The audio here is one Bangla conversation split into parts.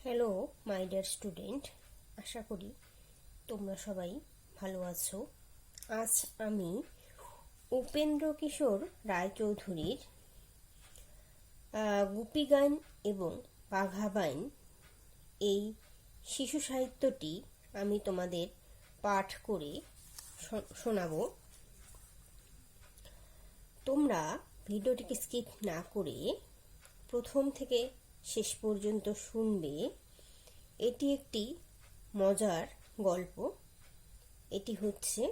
হ্যালো মাই ডিয়ার স্টুডেন্ট, আশা করি তোমরা সবাই ভালো আছো। আজ আমি উপেন্দ্র কিশোর রায়চৌধুরীর গুপি গাইন এবং বাঘা বাইন এই শিশু সাহিত্যটি আমি তোমাদের পাঠ করে শোনাবো। তোমরা ভিডিওটিকে স্কিপ না করে প্রথম থেকে শেষ পর্যন্ত শুনবে। এটি একটি মজার গল্প। এটি হচ্ছে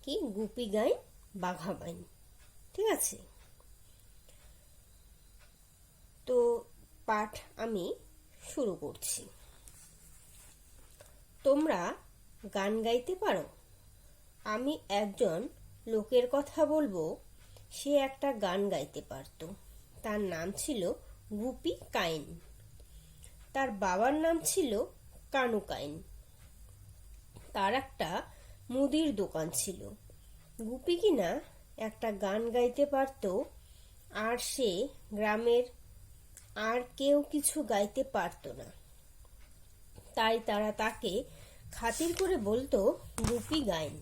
কি গুপি গাইন বাঘা বাইন, ঠিক আছে? তো পাঠ আমি শুরু করছি। তোমরা গান গাইতে পারো? আমি একজন লোকের কথা বলবো। সে একটা গান গাইতে পারত। তার নাম ছিল গুপি কাইন। তার বাবার নাম ছিল কানু কাইন। তার একটা মুদির দোকান ছিল। গুপি কিনা একটা গান গাইতে পারত, আর সে গ্রামের আর কেউ কিছু গাইতে পারত না। তাই তারা তাকে খাতির করে বলতো গুপি গাইন।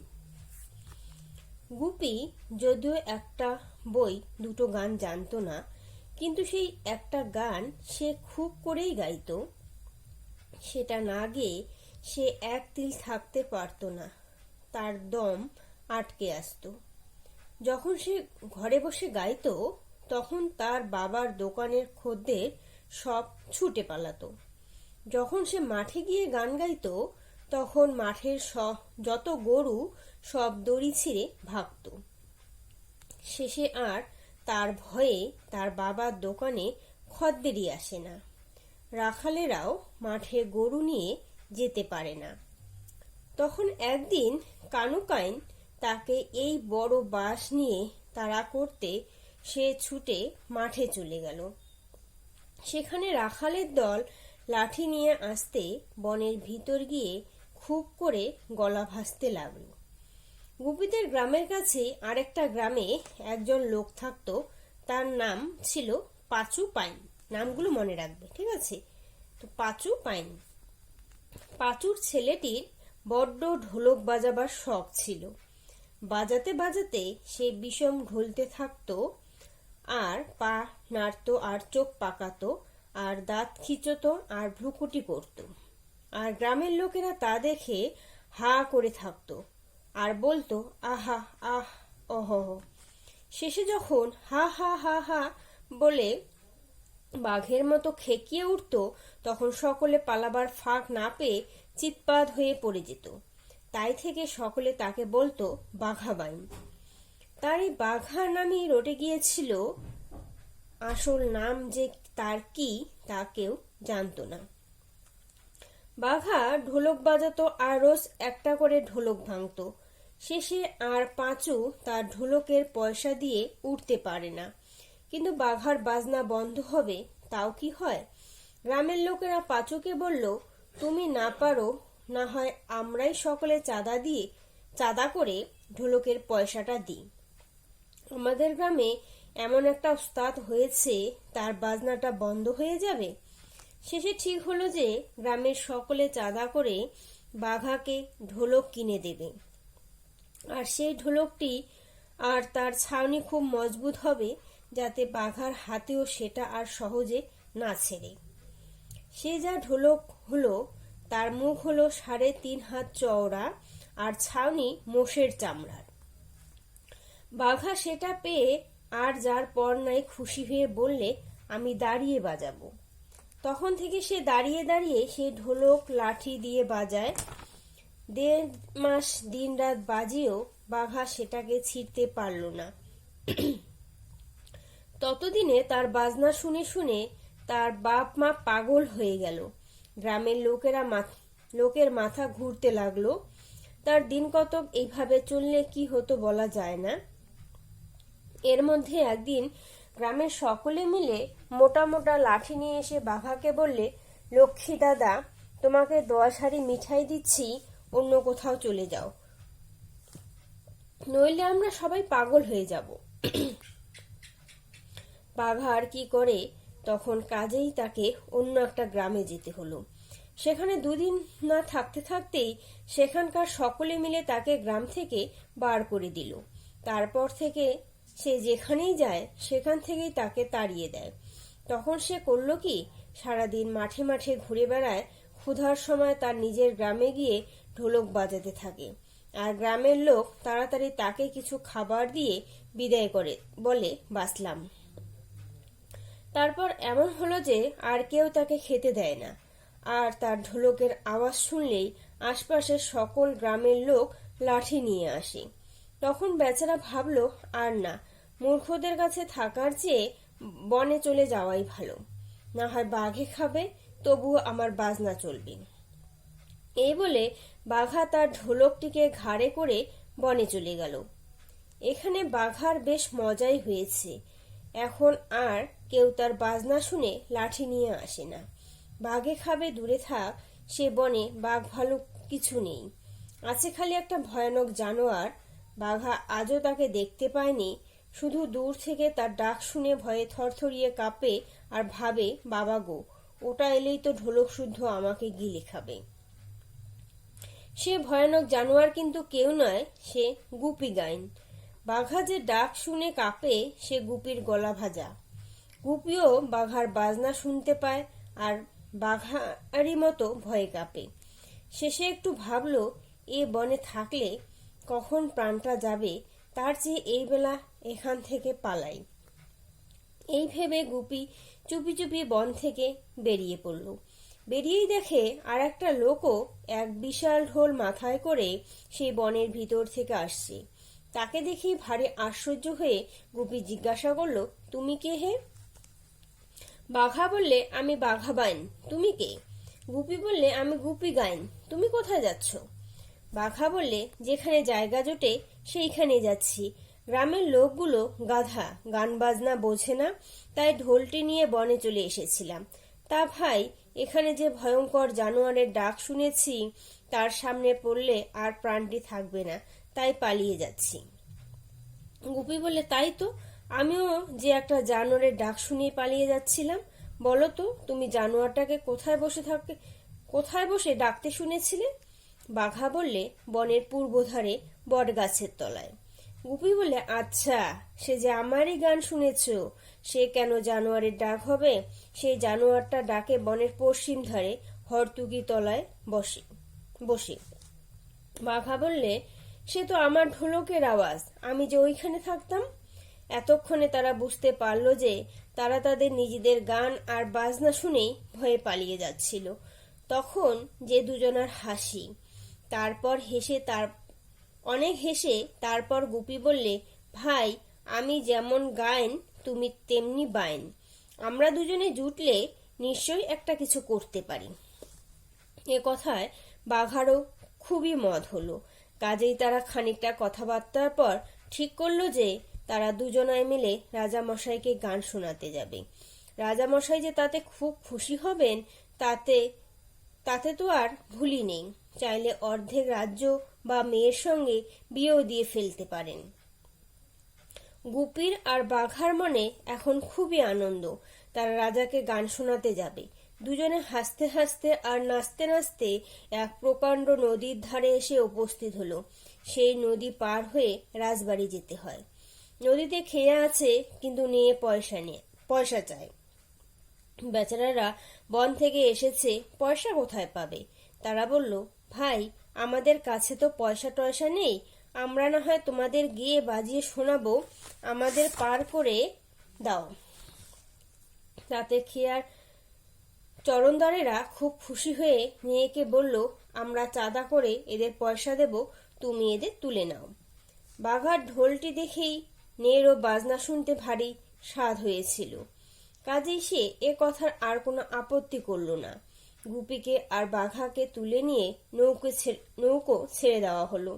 গুপি যদিও একটা বই দুটো গান জানতো না, কিন্তু সেই একটা গান সে খুব করেই গাইতো। সেটা না গেয়ে সে এক তিল থাকতে পারতো না। তার দম আটকে আসতো। যখন সে ঘরে বসে গাইতো, তখন তার বাবার দোকানের খদ্দের সব ছুটে পালাতো। যখন সে মাঠে গিয়ে গান গাইতো, তখন মাঠের যত গরু সব দড়ি ছিঁড়ে ভাগত। শেষে আর তার ভয়ে তার বাবার দোকানে খদ্দেরই আসে না। রাখালেরাও মাঠে গরু নিয়ে যেতে পারে না। তখন একদিন কানু কাইন তাকে এই বড় বাঁশ নিয়ে তাড়া করতে সে ছুটে মাঠে চলে গেল। সেখানে রাখালের দল লাঠি নিয়ে আসতে বনের ভিতর গিয়ে খুব করে গলা ভাসতে লাগলো। গুপিদের গ্রামের কাছে আরেকটা গ্রামে একজন লোক থাকতো। তার নাম ছিল পাঁচু পাইন। নামগুলো মনে রাখবে, ঠিক আছে? তো পাঁচু পাইন। পাঁচুর ছেলেটির বড্ড ঢোলক বাজাবার শখ ছিল। বাজাতে বাজাতে সে বিষম ঢলতে থাকতো, আর পা নাড়তো, আর চোখ পাকাতো, আর দাঁত খিঁচতো, আর ভ্রুকুটি করত। আর গ্রামের লোকেরা তা দেখে হা করে থাকতো আর বলতো আহা আহ অহ। শেষে যখন হা হা হা হা বলে বাঘের মতো খেকিয়ে উঠত, তখন সকলে পালাবার ফাঁক না পেয়ে চিৎপাত হয়ে পড়ে যেত। তাই থেকে সকলে তাকে বলতো বাঘা বাইন। তার এই বাঘা নামই রটে গিয়েছিল। আসল নাম যে তার কি তা কেউ জানতো না। বাঘা ঢোলক বাজাতো আর রোজ একটা করে ঢোলক ভাঙতো। শেষে আর পাঁচু তার ঢোলকের পয়সা দিয়ে উঠতে পারে না। কিন্তু বাঘার বাজনা বন্ধ হবে তাও কি হয়? গ্রামের লোকেরা পাঁচুকে বলল, তুমি না পারো, না হয় আমরাই সকলে চাঁদা করে ঢোলকের পয়সাটা দিই। আমাদের গ্রামে এমন একটা ওস্তাদ হয়েছে, তার বাজনাটা বন্ধ হয়ে যাবে। শেষে ঠিক হলো যে গ্রামের সকলে চাঁদা করে বাঘাকে ঢোলক কিনে দেবে। আর সেই ঢোলকটি আর তার ছাউনি খুব মজবুত হবে, যাতে বাঘার হাতেও সেটা আর সহজে না ছেড়ে। সে যা ঢোলক হলো, তার মুখ হলো 3.5 হাত চওড়া, আর ছাউনি মোষের চামড়ার। বাঘা সেটা পেয়ে আর যার পর নাই খুশি হয়ে বললে, আমি দাঁড়িয়ে বাজাবো। তখন থেকে সে দাঁড়িয়ে দাঁড়িয়ে সেই ঢোলক লাঠি দিয়ে বাজায়। 1.5 মাস দিন রাত বাজিয়েও বাঘা সেটাকে ছিঁড়তে পারল না। ততদিনে তার বাজনা শুনে শুনে তার বাপ মা পাগল হয়ে গেল। গ্রামের লোকের মাথা ঘুরতে লাগলো। তার দিন কতক এইভাবে চললে কি হতো বলা যায় না। এর মধ্যে একদিন গ্রামের সকলে মিলে মোটা মোটা লাঠি নিয়ে এসে বাঘাকে বললে, লক্ষ্মী দাদা, তোমাকে 10 হাঁড়ি মিঠাই দিচ্ছি, অন্য কোথাও চলে যাও, নইলে আমরা সবাই পাগল হয়ে যাব। বাঘা আর কি করে, তখন কাজেই তাকে অন্য একটা গ্রামে যেতে হলো। সেখানে দুদিন না থাকতে থাকতেই সেখানকার সকলে মিলে তাকে গ্রাম থেকে বার করে দিল। তারপর থেকে সে যেখানেই যায় সেখান থেকেই তাকে তাড়িয়ে দেয়। তখন সে করল কি, সারাদিন মাঠে মাঠে ঘুরে বেড়ায়, ক্ষুধার সময় তার নিজের গ্রামে গিয়ে ঢোলক বাজাতে থাকে। আর গ্রামের লোক তাড়াতাড়ি তাকে কিছু খাবার দিয়ে বিদায় করে, বলে বাঁচলাম। তারপর এমন হলো যে আর কেউ তাকে খেতে দেয় না। আর তার ঢোলকের আওয়াজ শুনলেই আশপাশের সকল গ্রামের লোক লাঠি নিয়ে আসে। তখন বেচারা ভাবলো, আর না, মূর্খদের কাছে থাকার চেয়ে বনে চলে যাওয়াই ভালো। না হয় বাঘে খাবে, তবুও আমার বাজনা চলবে। এই বলে বাঘা তার ঢোলকটিকে ঘাড়ে করে বনে চলে গেল। এখানে বাঘার বেশ মজাই হয়েছে। এখন আর কেউ তার বাজনা শুনে লাঠি নিয়ে আসে না। বাঘে খাবে দূরে থাক, সে বনে বাঘ ভালুক কিছু নেই, আছে খালি একটা ভয়ানক জানোয়ার। বাঘা আজও তাকে দেখতে পায়নি, শুধু দূর থেকে তার ডাক শুনে ভয়ে থরথরিয়ে কাঁপে আর ভাবে, বাবা গো, ওটা এলেই তো ঢোলক শুদ্ধ আমাকে গিলে খাবে। সে ভয়ানক জানোয়ার কিন্তু কেউ নয়, সে গুপি গাইন। বাঘা যে ডাক শুনে কাঁপে, সে গুপির গলা ভাজা। গুপিও বাঘার বাজনা শুনতে পায় আর বাঘারই মতো ভয়ে কাঁপে। শেষে একটু ভাবলো, এ বনে থাকলে কখন প্রাণটা যাবে, তার চেয়ে এই বেলা এখান থেকে পালাই। এই ভেবে গুপি চুপি চুপি বন থেকে বেরিয়ে পড়ল। বেরিয়েই দেখে আর একটা লোকও এক বিশাল ঢোল মাথায় করে সেই বনের ভিতর থেকে আসছে। তাকে দেখে ভারী আশ্চর্য হয়ে গুপি জিজ্ঞাসা করল, তুমি কে হে? বাঘা বললে, আমি বাঘা বাইন। তুমি কে? গুপি বললে, আমি গুপি গাইন। তুমি কোথায় যাচ্ছ? বাঘা বললে, যেখানে জায়গা জোটে সেইখানে যাচ্ছি। গ্রামের লোকগুলো গাধা, গান বাজনা বোঝে না, তাই ঢোলটি নিয়ে বনে চলে এসেছিলাম। তা ভাই, এখানে যে ভয়ঙ্কর জানোয়ারের ডাক শুনেছি, তার সামনে পড়লে আর প্রাণটি থাকবে না, তাই পালিয়ে যাচ্ছি। গুপি বললে, তাই তো, আমিও যে একটা জানোয়ারের ডাক শুনিয়ে পালিয়ে যাচ্ছিলাম। বলো তো, তুমি জানোয়ারটাকে কোথায় বসে ডাকতে শুনেছিলে? বাঘা বললে, বনের পূর্ব ধারে বট গাছের তলায়। গুপি বললে, আচ্ছা, সে যে আমারই গান শুনেছ। সে কেন জানোয়ারের ডাক হবে? সেই জানোয়ারটা ডাকে বনের পশ্চিম ধারে হরতুকি তলায় বসে। বাঘা বললে, সে তো আমার ঢোলকের আওয়াজ, আমি যে ওইখানে থাকতাম। এতক্ষণে তারা বুঝতে পারল যে তারা তাদের নিজেদের গান আর বাজনা শুনেই ভয়ে পালিয়ে যাচ্ছিল। তখন যে দুজনার হাসি, তারপর অনেক হেসে তারপর গুপি বললে, ভাই, আমি যেমন গাইন তুমি তেমনি বাইন। আমরা দুজনে জুটলে নিশ্চয়ই একটা কিছু করতে পারি। এ কথায় বাঘারও খুবই মত হলো। কাজেই তারা খানিকটা কথাবার্তার পর ঠিক করলো যে তারা দুজনায় মিলে রাজামশাইকে গান শোনাতে যাবে। রাজামশাই যে তাতে খুব খুশি হবেন, তাতে তো আর ভুলই নেই। চাইলে অর্ধেক রাজ্য বা মেয়ের সঙ্গে বিয়েও দিয়ে ফেলতে পারেন। গুপির আর বাঘার মনে এখন খুবই আনন্দ। তারা রাজাকে গান শোনাতে যাবে। দুজনে হাসতে হাসতে আর নাচতে নাচতে এক প্রকাণ্ড নদীর ধারে এসে উপস্থিত হলো। সেই নদী পার হয়ে রাজবাড়ি যেতে হয়। নদীতে খেয়ে আছে, কিন্তু নিয়ে পয়সা চায়। বেচারারা বন থেকে এসেছে, পয়সা কোথায় পাবে? তারা বলল, ভাই, আমাদের কাছে তো পয়সা টয়সা নেই, আমরা না হয় তোমাদের গিয়ে বাজিয়ে শোনাবো, আমাদের পার করে দাও। তাতে খেয়ার চরণদারেরা খুব খুশি হয়ে মেয়েকে বলল, আমরা চাঁদা করে এদের পয়সা দেব, তুমি এদের তুলে নাও। বাঘার ঢোলটি দেখেই নেয়েরও বাজনা শুনতে ভারী স্বাদ হয়েছিল। কাজেই সে এ কথার আর কোনো আপত্তি করল না। গুপিকে আর বাঘাকে তুলে নিয়ে নৌকো ছেড়ে দেওয়া হলো।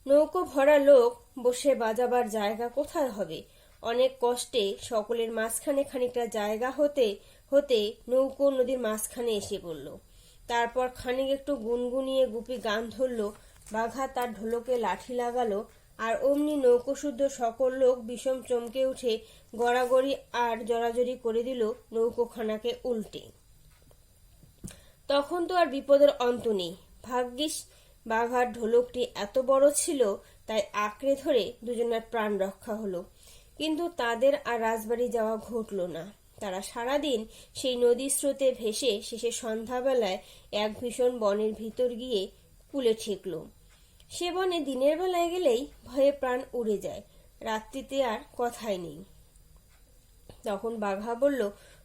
নৌকো ভরা লোক বসে বাজাবার জায়গা কোথায় হবে? অনেক কষ্টে সকলের মাঝখানে খানিকটা জায়গা হতে হতে নৌকো নদীর মাঝখানে এসে পড়ল। তারপর খানিক একটু গুনগুনিয়ে গুপি গান ধরল, বাঘা তার ঢোলকে লাঠি লাগালো আর অমনি নৌকোশুদ্ধ সকল লোক বিষম চমকে উঠে গড়াগড়ি আর জড়াজড়ি করে দিল নৌকোখানাকে উল্টে। তখন তো আর বিপদের অন্ত নেই। ভাগ্যিস বাঘার ঢোলকটি এত বড় ছিল, তাই আঁকড়ে ধরে দুজনের প্রাণ রক্ষা হলো। কিন্তু তাদের আর রাজবাড়ি যাওয়া ঘটল না। তারা সারাদিন সেই নদী স্রোতে ভেসে শেষে সন্ধ্যাবেলায় এক ভীষণ বনের ভিতর গিয়ে কুলে ঠেকল। সে বনে দিনের বেলায় গেলেই ভয়ে প্রাণ উড়ে যায়, রাত্রিতে আর কথাই নেই। তখন বাঘা বলল,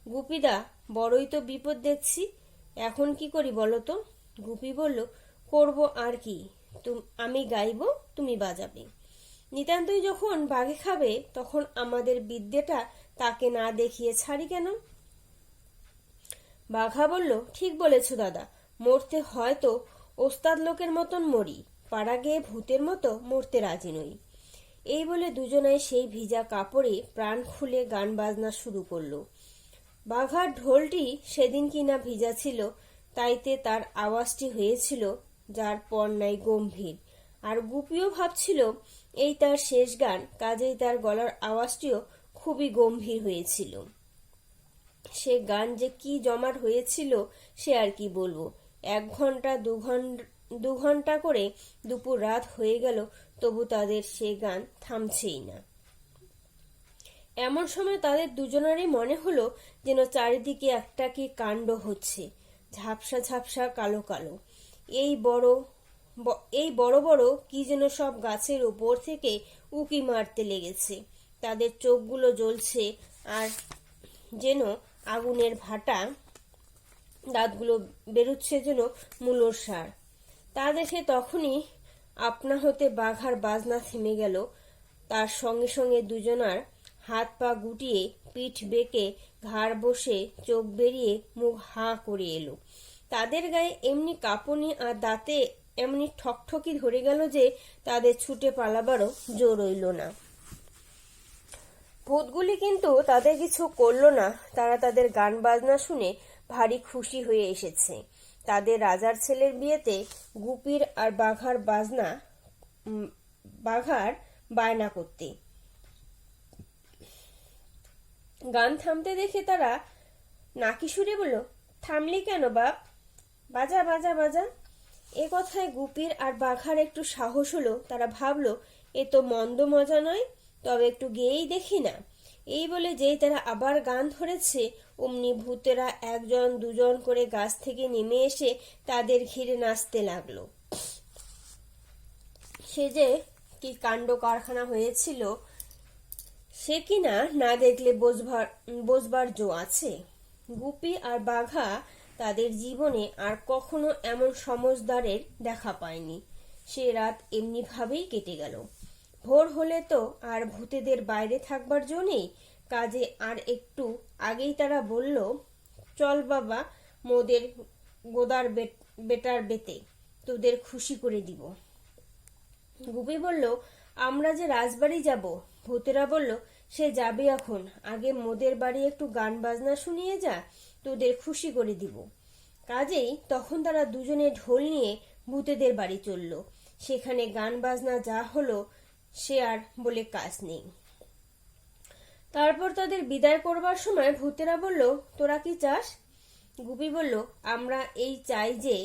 গুপিদা, বড়ই তো বিপদ দেখছি, এখন কি করি বলো তো? গুপি বলল, করব আর কি, আমি গাইব, তুমি বাজাবে। নিতান্তই যখন বাঘে খাবে, তখন আমাদের বিদ্যেটা তাকে না দেখিয়ে ছাড়ি কেন? বাঘা বলল, ঠিক বলেছ দাদা, মরতে হয়তো ওস্তাদ লোকের মতন মরি, পাড়া গিয়ে ভূতের মতো মরতে রাজি নই। এই বলে দুজনাই সেই ভিজা কাপড়ে প্রাণ খুলে গান বাজনা শুরু করলো। বাঘার ঢোলটি সেদিন কিনা ভিজা ছিল, তাইতে তার আওয়াজটি হয়েছিল যার পর নাই গম্ভীর। আর গুপিও ভাবছিল এই তার শেষ গান, কাজেই তার গলার আওয়াজটিও খুবই গম্ভীর হয়েছিল। সে গান যে কি জমাট হয়েছিল সে আর কি বলবো। 1 ঘন্টা 2 ঘন্টা করে দুপুর রাত হয়ে গেল, তবু তাদের সে গান থামছেই না। এমন সময় তাদের দুজনেরই মনে হলো যেন চারিদিকে একটা কি কাণ্ড হচ্ছে, ঝাপসা ঝাপসা কালো কালো। এই বড় বড় কি যেন সব গাছের উপর থেকে উকি মারতে লেগেছে। তাদের চোখগুলো জ্বলছে আর যেন আগুনের ভাটা, দাঁতগুলো বেরুচ্ছে যেন মূলোর সার। তা দেখে তখনই আপনা হতে বাঘার বাজনা থেমে গেল। তার সঙ্গে সঙ্গে দুজনার হাত পা গুটিয়ে, পিঠ বেঁকে, ঘাড় বসে, চোখ বেরিয়ে, মুখ হাঁ করে এলো। তাদের গায়ে এমনি কাঁপুনি আর দাঁতে এমনি ঠকঠকি ধরে গেল যে তাদের ছুটে পালাবারও জোর রইল না। ভূতগুলি কিন্তু তাদের কিছু করল না। তারা তাদের গান বাজনা শুনে ভারী খুশি হয়ে এসেছে। তাদের রাজার ছেলের বিয়েতে গুপির আর বাঘার বায়না করতে। গান থামতে দেখে তারা নাকি সুরে বলল, থামলি কেন বাপ, বাজা বাজা বাজা। এ কথায় গুপির আর বাঘার একটু সাহস হলো। তারা ভাবলো এ তো মন্দ মজা নয়, তবে একটু গেয়েই দেখি না। এই বলে যেই তারা আবার গান ধরেছে, অমনি ভূতেরা 1 2 করে গাছ থেকে নেমে এসে তাদের ঘিরে নাচতে লাগলো। সে যে কি কাণ্ড কারখানা হয়েছিল সে কিনা না দেখলে বোঝবার জো আছে। গুপি আর বাঘা তাদের জীবনে আর কখনো এমন সমজদারের দেখা পায়নি। সে রাত এমনি ভাবেই কেটে গেল। ভোর হলে তো আর ভূতেদের বাইরে থাকবার জো নেই। কাজে আর একটু আগেই তারা বলল, চল বাবা, মোদের গোদার বেটার বেতে তোদের খুশি করে দিব। গুপি বলল, আমরা যে রাজবাড়ি যাব। ভূতেরা বলল, সে যাবে এখন, আগে মোদের বাড়ি একটু গান বাজনা শুনিয়ে যা, তোদের খুশি করে দিব। কাজেই তখন তারা দুজনে ঢোল নিয়ে ভূতেদের বাড়ি চলল। সেখানে গান বাজনা যা হলো সে আর বলে কাজ নেই। তারপর তাদের বিদায় করবার সময় ভূতেরা বলল, তোরা কি চাস? গুপি বলল, আমরা এই চাই যে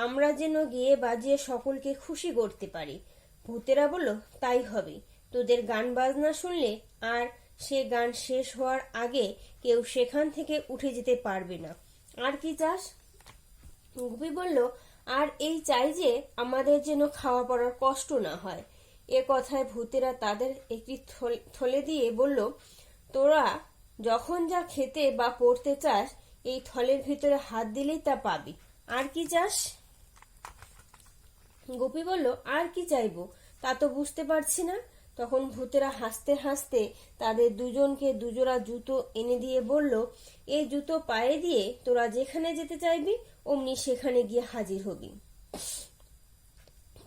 আমরা যেন গিয়ে বাজিয়ে সকলকে খুশি করতে পারি। ভূতেরা বলল, তাই হবে। তোদের গান বাজনা শুনলে আর সে গান শেষ হওয়ার আগে কেউ সেখান থেকে উঠে যেতে পারবে না। আর কি চাস? গুপি বলল, আর এই চাই যে আমাদের যেন খাওয়া পড়ার কষ্ট না হয়। এ কথায় ভূতেরা তাদের একটি থলে দিয়ে বলল, তোরা যখন যা খেতে বা পড়তে চাস, এই থলের ভিতরে হাত দিলেই তা পাবি। আর কি চাস? গুপি বলল, আর কি চাইবো তা তো বুঝতে পারছি না। তখন ভূতেরা হাসতে হাসতে তাদের দুজনকে দুজোড়া জুতো এনে দিয়ে বলল, এই জুতো পায়ে দিয়ে তোরা যেখানে যেতে চাইবি অমনি সেখানে গিয়ে হাজির হবি।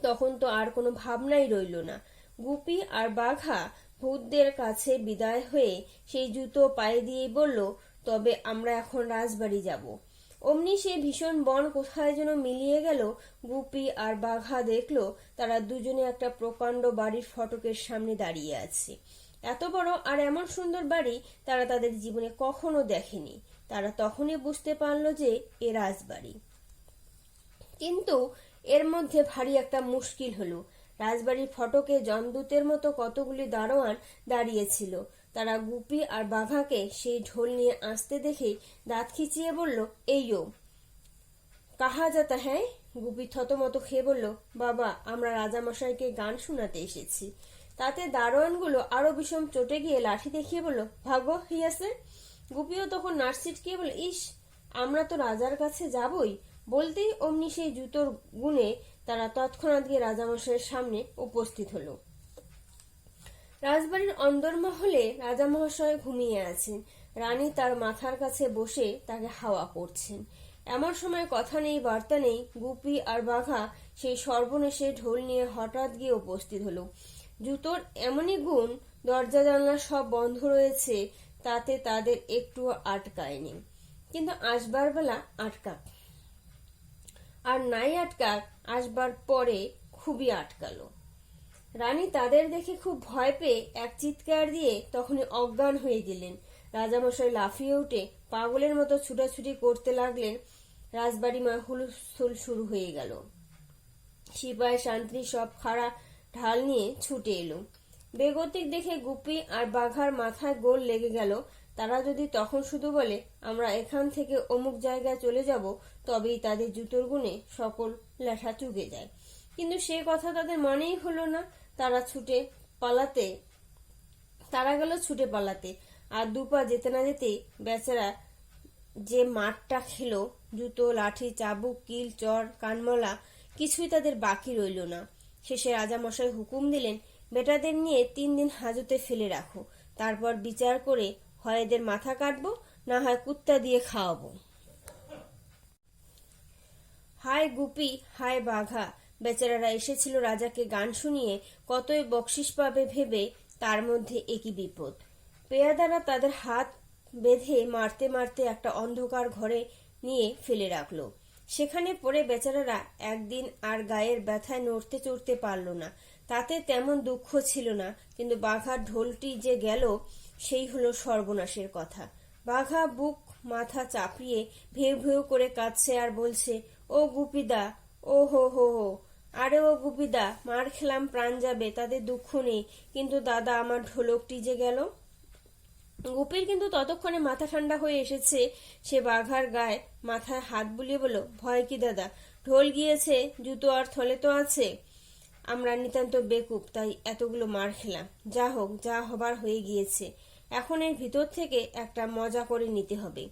তখন তো আর কোনো ভাবনাই রইল না। গুপি আর বাঘা ভূতদের কাছে বিদায় হয়ে সেই জুতো পায়ে দিয়ে বলল, তবে আমরা এখন রাজবাড়ি যাব। অমনি সে ভীষণ বন কোথায় যেন মিলিয়ে গেল। গুপি আর বাঘা দেখলো তারা দুজনে একটা প্রকাণ্ড বাড়ির ফটকের সামনে দাঁড়িয়ে আছে। এত বড় আর এমন সুন্দর বাড়ি তারা তাদের জীবনে কখনো দেখেনি। তারা তখনই বুঝতে পারলো যে এ রাজবাড়ি। কিন্তু এর মধ্যে ভারী একটা মুশকিল হলো। রাজবাড়ির ফটকে জমদূতের মতো কতগুলি দারোয়ান দাঁড়িয়েছিল। তারা গুপি আর বাঘাকে সেই ঢোল নিয়ে আসতে দেখে দাঁত খিচিয়ে বলল, এইও কাহা যাতা হ্যাঁ? গুপি থতমত খেয়ে বলল, বাবা, আমরা রাজামশাইকে গান শোনাতে এসেছি। তাতে দারোয়ানগুলো আরো বিষম চটে গিয়ে লাঠি দেখিয়ে বলল, ভাগো হিয়াছে। গুপিও তখন নাচ ছিটকিয়ে বলল, ইস, আমরা তো রাজার কাছে যাবই। বলতেই অমনি সেই জুতোর গুণে তারা তৎক্ষণাৎ গিয়ে রাজামশাইয়ের সামনে উপস্থিত হলো। রাজবাড়ির অন্দরমহলে রাজামহাশয় ঘুমিয়ে আছেন। রানী তার মাথার কাছে বসে তাকে হাওয়া করছেন। এমন সময় কথা নেই বার্তা নেই, গুপি আর বাঘা সেই সর্বনেশে ঢোল নিয়ে হঠাৎ গিয়ে উপস্থিত হলো। জুতোর এমনই গুণ, দরজা জানলা সব বন্ধ রয়েছে, তাতে তাদের একটুও আটকায়নি। কিন্তু আসবার বেলা আটকাক, আর নাই আটকাক, আসবার পরে খুবই আটকালো। রানী তাদের দেখে খুব ভয় পেয়ে এক চিৎকার দিয়ে তখনই অজ্ঞান হয়ে গেলেন। রাজামশাই লাফিয়ে উঠে পাগলের মতো ছুটাছুটি করতে লাগলেন। রাজবাড়িময় হুলস্থুল শুরু হয়ে গেল। সিপাই শান্তি সব খাড়া ঢাল নিয়ে ছুটে এলো। বেগতিক দেখে গুপি আর বাঘার মাথায় গোল লেগে গেল। তারা যদি তখন শুধু বলে, আমরা এখান থেকে অমুক জায়গায় চলে যাব, তবেই তাদের জুতোর গুণে সকল লেঠা চুকে যায়। কিন্তু সে কথা তাদের মনেই হলো না। তারা গেল ছুটে পালাতে, আর দুপা যেতে না যেতে বেচারা যে মারটা খেলো, জুতো, লাঠি, চাবুক, কিল, চর, কানমলা, কিছুই তাদের বাকি রইল না। শেষে রাজামশাই হুকুম দিলেন, বেটাদের নিয়ে 3 দিন হাজতে ফেলে রাখো, তারপর বিচার করে হয় এদের মাথা কাটবো, না হয় কুত্তা দিয়ে খাওয়াবো। হায় গুপি, হায় বাঘা, বেচারারা এসেছিল রাজাকে গান শুনিয়ে কতই বকশিস পাবে ভেবে, তার মধ্যে একই বিপদ। পেয়াদারা তাদের হাত বেঁধে মারতে মারতে একটা অন্ধকার ঘরে নিয়ে ফেলে রাখলো। সেখানে পড়ে বেচারারা একদিন আর গায়ের ব্যথায় নড়তে চড়তে পারল না। তাতে তেমন দুঃখ ছিল না, কিন্তু বাঘার ঢোলটি যে গেল, সেই হলো সর্বনাশের কথা। বাঘা বুক মাথা চাপড়িয়ে ভেউ ভেউ করে কাঁদছে আর বলছে, ও গুপিদা, ও হো হো হো, আরে ও গুপিদা, মার খেলাম, প্রাণ যাবে, তাদের দুঃখ নেই, কিন্তু দাদা, আমার ঢোলকটি যে গেল। গুপির কিন্তু ততক্ষণে মাথা ঠান্ডা হয়ে এসেছে। সে বাঘার গায়ে মাথায় হাত বুলিয়ে বলল, ভয় কি দাদা, ঢোল গিয়েছে, জুতো আর থলে তো আছে। আমরা নিতান্ত বেকুব, তাই এতগুলো মার খেলাম। যা হোক, যা হবার হয়ে গিয়েছে, এখন এর ভিতর থেকে একটা মজা করে নিতে হবে।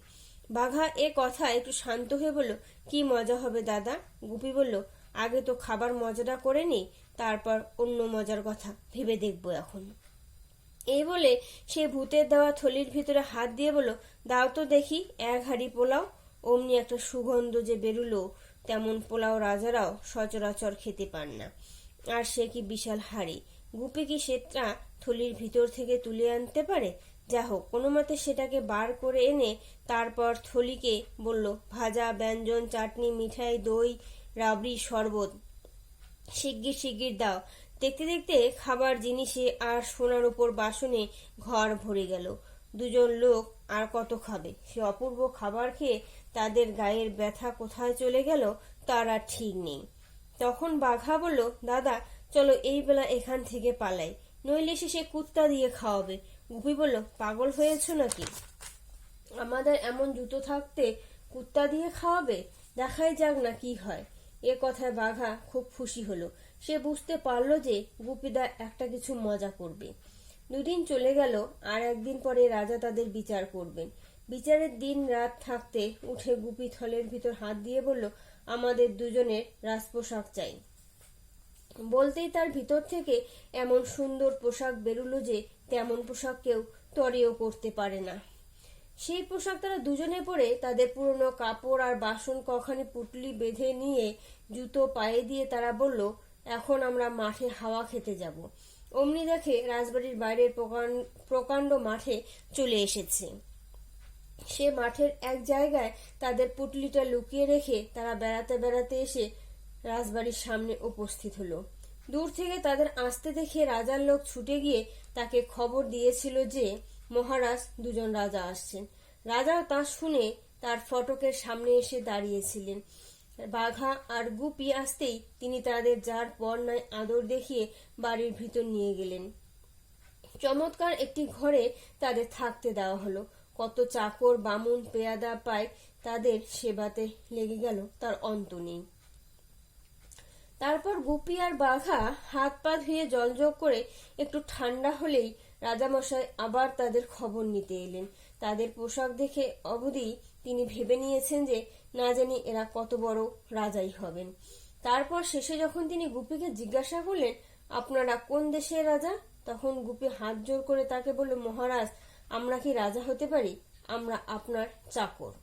বাঘা এ কথা একটু শান্ত হয়ে বলল, কি মজা হবে দাদা? গুপি বলল, আগে তো খাবার মজাটা করে নি, তারপর অন্য মজার কথা ভেবে দেখবো এখন। এই বলে সে ভূতের দেওয়া থলির ভিতরে হাত দিয়ে বলল, দাও তো দেখি 1 হাঁড়ি পোলাও। অমনি একটা সুগন্ধ যে বেরুলো, তেমন পোলাও রাজারাও সচরাচর খেতে পান না। আর সে কি বিশাল হাঁড়ি! গুপি কি সেটা থলির ভিতর থেকে তুলে আনতে পারে? যা হোক, কোনো মতে সেটাকে বার করে এনে তারপর থলিকে বলল, ভাজা, ব্যঞ্জন, চাটনি, মিঠাই, দই, রাবড়ি, শরবত শিগগির শিগগির দাও। দেখতে দেখতে খাবার জিনিসে আর সোনার উপর বাসনে ঘর ভরে গেল। 2 জন লোক আর কত খাবে? সে অপূর্ব খাবার খেয়ে তাদের গায়ের ব্যথা কোথায় চলে গেল তার আর ঠিক নেই। তখন বাঘা বলল, দাদা, চলো এই বেলা এখান থেকে পালাই, নইলে সে কুত্তা দিয়ে খাওয়াবে। গুপি বলল, পাগল হয়েছ নাকি? আমাদের এমন জুতো থাকতে কুত্তা দিয়ে খাওয়াবে? দেখাই যাক না কি হয়। এ কথায় বাঘা খুব খুশি হলো। সে বুঝতে পারল যে গুপিদা একটা কিছু মজা করবে। 2 দিন চলে গেল, আর একদিন পরে রাজা তাদের বিচার করবেন। বিচারের দিন রাত থাকতে উঠে গুপি থলের ভিতর হাত দিয়ে বলল, আমাদের দুজনের রাজপোশাক চাই। বলতেই তার ভিতর থেকে এমন সুন্দর পোশাক বেরুলো যে তেমন পোশাক কেউ তরেও করতে পারে না। সেই পোশাক তারা দুজনে পরে তাদের পুরনো কাপড় আর বাসন কখানি পুটলি বেঁধে নিয়ে জুতো পায়ে দিয়ে তারা বলল, এখন আমরা মাঠে হাওয়া খেতে যাব। অমনি দেখে রাজবাড়ির বাইরের প্রকাণ্ড মাঠে চলে এসেছে। সে মাঠের এক জায়গায় তাদের পুটলিটা লুকিয়ে রেখে তারা বেড়াতে বেড়াতে এসে রাজবাড়ির সামনে উপস্থিত হলো। দূর থেকে তাদের আসতে দেখে রাজার লোক ছুটে গিয়ে তাকে খবর দিয়েছিল যে মহারাজ দুজন রাজা আসছেন। রাজাও তা শুনে তার ফটকের সামনে এসে দাঁড়িয়েছিলেন। বাঘা আর গুপি আসতেই তিনি তাদের যার পর নয় আদর দেখিয়ে বাড়ির ভিতর নিয়ে গেলেন। চমৎকার একটি ঘরে তাদের থাকতে দেওয়া হলো। কত চাকর বামুন পেয়াদা পায় তাদের সেবাতে লেগে গেল তার অন্ত নেই। তারপর গুপি আর বাঘা হাত পা ধুয়ে জলযোগ করে একটু ঠান্ডা হলেই রাজামশাই আবার তাদের খবর নিতে এলেন। তাদের পোশাক দেখে অবধি তিনি ভেবে নিয়েছেন যে না জানি এরা কত বড় রাজাই হবেন। তারপর শেষে যখন তিনি গুপিকে জিজ্ঞাসা করলেন, আপনারা কোন দেশের রাজা? তখন গুপি হাত জোর করে তাকে বলল, মহারাজ, আমরা কি রাজা হতে পারি? আমরা আপনার চাকর।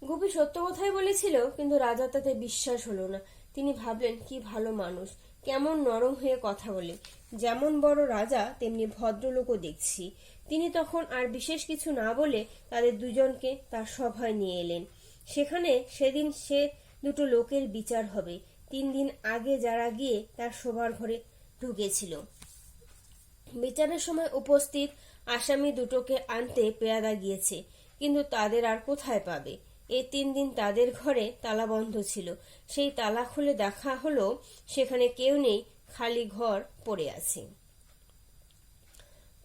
গুপি সত্য কথাই বলেছিল, কিন্তু রাজা তাতে বিশ্বাস হলো না। তিনি ভাবলেন, কি ভালো মানুষ, কেমন নরম হয়ে কথা বলে, যেমন বড় রাজা তেমনি ভদ্রলোকও দেখছি। তিনি তখন আর বিশেষ কিছু না বলে তাদের দুজনকে তার সভায় নিয়ে এলেন। সেখানে সেদিন সে দুটো লোকের বিচার হবে। 3 দিন আগে যারা গিয়ে তার শোবার ঘরে ঢুকেছিল। বিচারের সময় উপস্থিত আসামি দুটোকে আনতে পেয়াদা গিয়েছে, কিন্তু তাদের আর কোথায় পাবে? এই 3 দিন তাদের ঘরে তালা বন্ধ ছিল। সেই তালা খুলে দেখা হলো সেখানে কেউ নেই, খালি ঘর পড়ে আছে।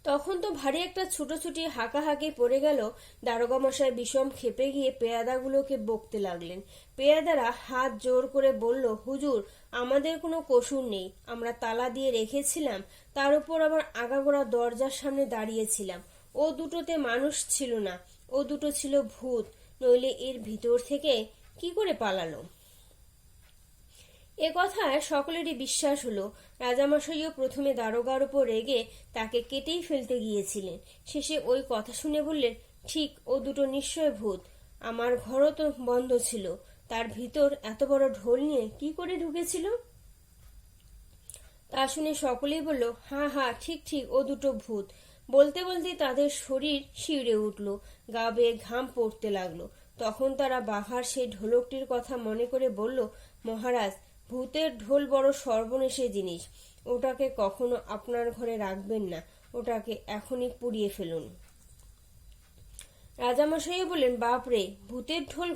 তখন তো ভারী একটা ছুটোছুটি হাঁকাহাঁকি পড়ে গেল। দারোগা মশাই বিষম খেপে গিয়ে পেয়াদাগুলোকে বকতে লাগলেন। পেয়াদারা হাত জোর করে বলল, হুজুর, আমাদের কোনো কসুর নেই, আমরা তালা দিয়ে রেখেছিলাম, তার উপর আবার আগাগোড়া দরজার সামনে দাঁড়িয়েছিলাম। ও দুটোতে মানুষ ছিল না, ও দুটো ছিল ভূত, নইলে এর ভিতর থেকে কি করে পালালো? এ কথায় সকলেরই বিশ্বাস হলো। রাজামশাইও প্রথমে দারোগার উপর রেগে তাকে কেটেই ফেলতে গিয়েছিলেন। শেষে ওই কথা শুনে বললেন, ঠিক, ও দুটো নিশ্চয় ভূত। আমার ঘরও তো বন্ধ ছিল, তার ভিতর এত বড় ঢোল নিয়ে কি করে ঢুকেছিল? তা শুনে সকলেই বলল, হ্যাঁ হ্যাঁ, ঠিক ঠিক, ও দুটো ভূত। বলতে বলতে তাদের শরীর শিউরে উঠল, গা বেয়ে ঘাম পড়তে লাগলো। তখন তারা বাঘার সেই ঢোলকটির কথা মনে করে বলল, মহারাজ, ভূতের ঢোল বড় সর্বনেশে জিনিস, ওটাকে কখনো আপনার ঘরে রাখবেন না, ওটাকে এখনই পুড়িয়ে ফেলুন। রাজামশাইও বললেন, বাপরে, ভূতের ঢোল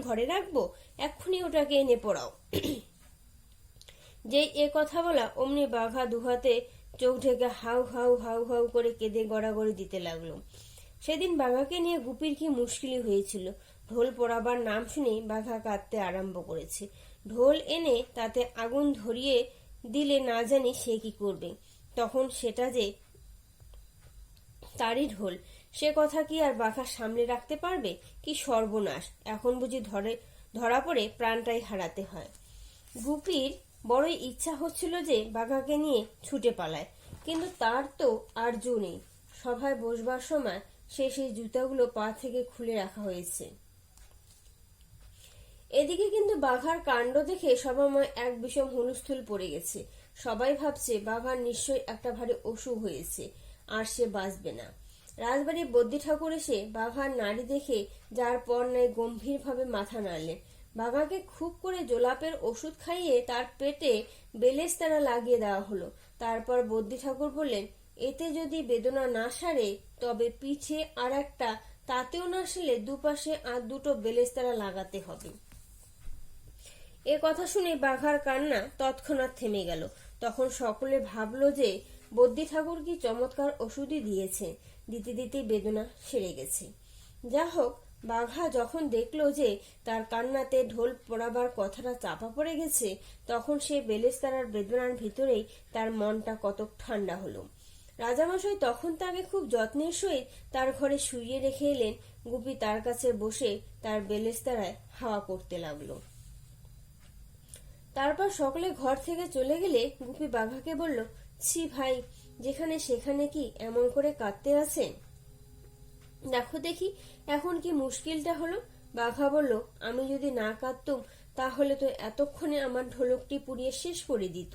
ঘরে রাখবো? এক্ষুনি ওটাকে এনে পোড়াও। যেই এ কথা বলা, অমনি বাঘা দুহাতে চোখ ঢেকে হাউ হাউ হাউ হাউ করে কেঁদে গড়াগড়ি দিতে লাগলো। সেদিন বাঘাকে নিয়ে গুপির কি মুশকিলই হয়েছিল। ঢোল পোড়াবার নাম শুনে বাঘা কাঁদতে আরম্ভ করেছে। ঢোল এনে তাতে আগুন ধরিয়ে দিলে না জানি সে কি করবে। তখন সেটা যে তারই ঢোল, সে কথা কি আর বাঘা সামলে রাখতে পারবে? কি সর্বনাশ! এখন বুঝি ধরা পড়ে প্রাণটাই হারাতে হয়। গুপির বড়ই ইচ্ছা হচ্ছিল যে বাঘাকে নিয়ে ছুটে পালায়, কিন্তু তার তো আর জো নেই। সভায় বসবার সময় সেই জুতাগুলো পা থেকে খুলে রাখা হয়েছে। এদিকে কিন্তু বাঘার কাণ্ড দেখে সবাময় এক বিষম হুলস্থুল পড়ে গেছে। সবাই ভাবছে বাঘার নিশ্চয়ই একটা ভারী অসুখ হয়েছে, আর সে বাঁচবে না। রাজবাড়ির বদ্যি ঠাকুর এসে বাঘার নাড়ি দেখে যার পর নাই গম্ভীরভাবে মাথা নাড়লেন। বাঘাকে খুব করে জোলাপের ওষুধ খাইয়ে তার পেটে বেলেস্তারা লাগিয়ে দেওয়া হলো। তারপর বদ্যি ঠাকুর বললেন, এতে যদি বেদনা না সারে তবে পিঠে আর একটা, তাতেও না সারলে দুপাশে আর দুটো বেলেস্তারা লাগাতে হবে। এ কথা শুনে বাঘার কান্না তৎক্ষণাৎ থেমে গেল। তখন সকলে ভাবলো যে বদ্যি ঠাকুর কি চমৎকার ওষুধই দিয়েছে, দিতে দিতে বেদনা সেরে গেছে। যা হোক, বাঘা যখন দেখলো যে তার কান্নাতে ঢোল পড়াবার কথাটা চাপা পড়ে গেছে, তখন সে বেলেস্তারার বেদনার ভিতরেই তার মনটা কতক ঠান্ডা হলো। রাজামশাই তখন তাকে খুব যত্নের সহিত তার ঘরে শুইয়ে রেখে এলেন। গুপি তার কাছে বসে তার বেলেস্তারায় হাওয়া করতে লাগলো। তারপর সকলে ঘর থেকে চলে গেলে গুপি বাঘাকে বলল, ছি ভাই, যেখানে সেখানে কি এমন করে কাঁদতে আছে? দেখো দেখি এখন কি মুশকিলটা হলো। বাঘা বলল, আমি যদি না কাঁদতুম তাহলে তো এতক্ষণে আমার ঢোলকটি পুড়িয়ে শেষ করে দিত।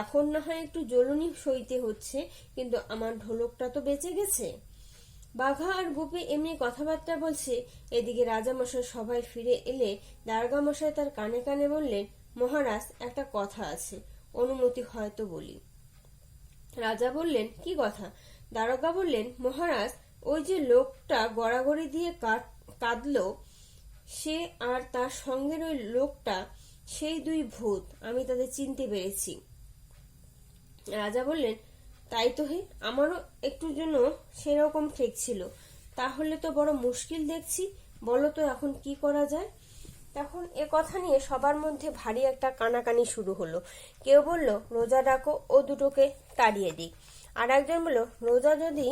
এখন না হয় একটু জ্বলুনি সইতে হচ্ছে, কিন্তু আমার ঢোলকটা তো বেঁচে গেছে। বাঘা আর গুপি এমনি কথাবার্তা বলছে, এদিকে রাজামশাই সবাই ফিরে এলে দারোগামশাই তার কানে কানে বললেন, মহারাজ, একটা কথা আছে, অনুমতি হয়তো বলি। রাজা বললেন, কি কথা? দারোগা বললেন, মহারাজ, ওই যে লোকটা গড়াগড়ি দিয়ে কাঁদলো, সে আর তার সঙ্গের ওই লোকটা সেই দুই ভূত, আমি তাদের চিনতে পেরেছি। রাজা বললেন, তাই তো হে, আমারও একটু জন্য সেরকম ঠেকছিল। তাহলে তো বড় মুশকিল দেখছি, বলো তো এখন কি করা যায়? তখন এ কথা নিয়ে সবার মধ্যে ভারী একটা কানাকানি শুরু হলো। কেউ বলল, রোজা ডাকো, ও দুটোকে তাড়িয়ে দিক। আর একজন বলল, রোজা যদি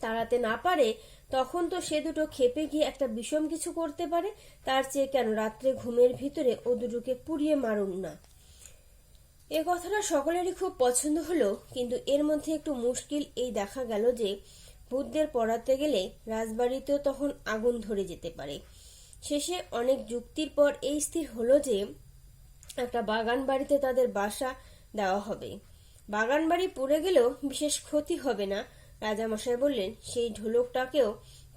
তাড়াতে না পারে তখন তো সে দুটো খেপে গিয়ে একটা বিষম কিছু করতে পারে, তার চেয়ে কেন রাত্রে ঘুমের ভিতরে ও দুটোকে পুড়িয়ে মারুন না। এ কথাটা সকলেরই খুব পছন্দ হলো, কিন্তু এর মধ্যে একটু মুশকিল এই দেখা গেল যে ভূতদের পড়াতে গেলে রাজবাড়িতেও তখন আগুন ধরে যেতে পারে। শেষে অনেক যুক্তির পর এই স্থির হলো যে একটা বাগান বাড়িতে তাদের বাসা দেওয়া হবে। বাগান বাড়ি পুড়ে গেলেও বিশেষ ক্ষতি হবে না। রাজামশাই বললেন, সেই ঢোলকটাকেও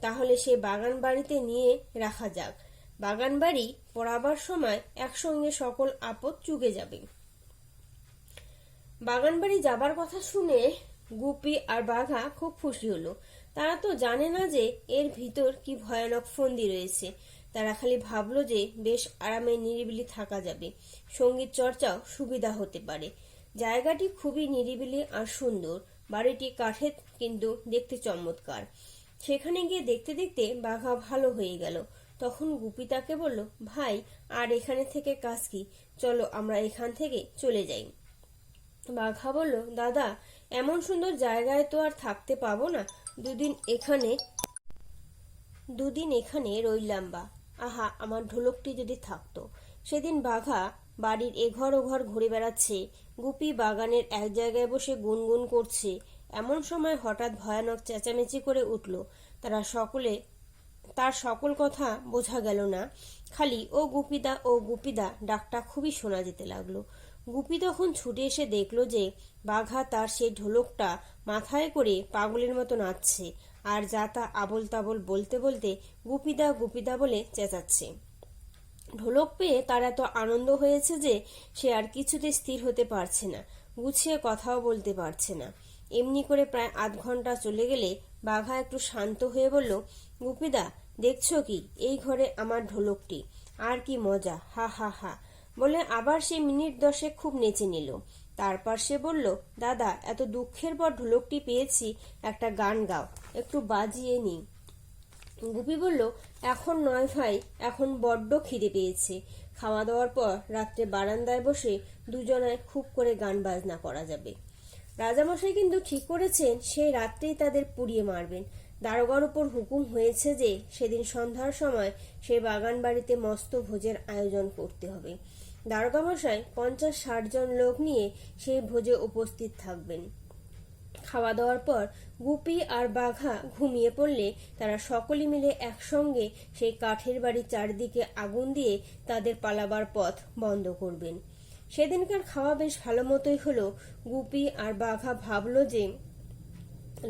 তাহলে সেই বাগান বাড়িতে নিয়ে রাখা যাক। বাগান বাড়ি পড়াবার সময় একসঙ্গে সকল আপদ চুকে যাবে। বাগান বাড়ি যাবার কথা শুনে গুপি আর বাঘা খুব খুশি হলো। তারা তো জানে না যে এর ভিতর কি ভয়ানক ফন্দি রয়েছে। তারা খালি ভাবলো যে বেশ আরামে নিরিবিলি থাকা যাবে, সঙ্গীত চর্চাও সুবিধা হতে পারে। জায়গাটি খুবই নিরিবিলি আর সুন্দর। বাড়িটি কাঠের, কিন্তু দেখতে চমৎকার। সেখানে গিয়ে দেখতে দেখতে বাঘা ভালো হয়ে গেল। তখন গুপি তাকে বলল, ভাই, আর এখানে থেকে কাজ কি? চলো আমরা এখান থেকে চলে যাই। বাঘা বলল, দাদা, এমন সুন্দর জায়গায় তো আর থাকতে পাবো না। দুদিন এখানে রইলাম বা। আহা, আমার ঢোলকটি যদি থাকতো। সেদিন বাঘা বাড়ির এঘর ওঘর ঘুরে বেড়াচ্ছে, গুপি বাগানের এক জায়গায় বসে গুনগুন করছে। এমন সময় হঠাৎ ভয়ানক চেঁচামেচি করে উঠল। তার সকল কথা বোঝা গেল না, খালি ও গুপিদা, ও গুপিদা ডাকটা খুবই শোনা যেতে লাগলো। গুপি তখন ছুটে এসে দেখলো যে বাঘা তার সেই ঢোলকটা মাথায় করে পাগলের মতো নাচছে, আর যা তা আবোল তাবোল বলতে বলতে গুপিদা গুপিদা বলে চেঁচাচ্ছে। ঢোলক পেয়ে তার এত আনন্দ হয়েছে যে সে আর কিছুতে স্থির হতে পারছে না, গুছিয়ে কথাও বলতে পারছে না। এমনি করে প্রায় আধ ঘন্টা চলে গেলে বাঘা একটু শান্ত হয়ে বলল, গুপিদা, দেখছো কি, এই ঘরে আমার ঢোলকটি, আর কি মজা, হা হা হা বলে আবার সে মিনিট 10 খুব নেচে নিল। তারপর সে বলল, দাদা, এত দুঃখের পর ঢোলকটি পেয়েছি, একটা গান গাও, একটু বাজিয়ে নি। গুপি বলল, এখন নয় ভাই, এখন বড্ড খিদে পেয়েছে। খাওয়া দাওয়ার পর রাত্রে বারান্দায় বসে দুজনায় খুব করে গান বাজনা করা যাবে। রাজামশাই কিন্তু ঠিক করেছেন সেই রাত্রেই তাদের পুড়িয়ে মারবেন। দারোগার উপর হুকুম হয়েছে যে সেদিন সন্ধ্যার সময় সেই বাগান বাড়িতে মস্ত ভোজের আয়োজন করতে হবে। দারোগামশাই 50-60 জন লোক নিয়ে সেই ভোজে উপস্থিত থাকবেন। খাওয়া দাওয়ার পর গুপি আর বাঘা ঘুমিয়ে পড়লে তারা সকলে মিলে একসঙ্গে সেই কাঠের বাড়ির চারদিকে আগুন দিয়ে তাদের পালাবার পথ বন্ধ করবেন। সেদিনকার খাওয়া বেশ ভালো মতোই হলো। গুপি আর বাঘা ভাবলো যে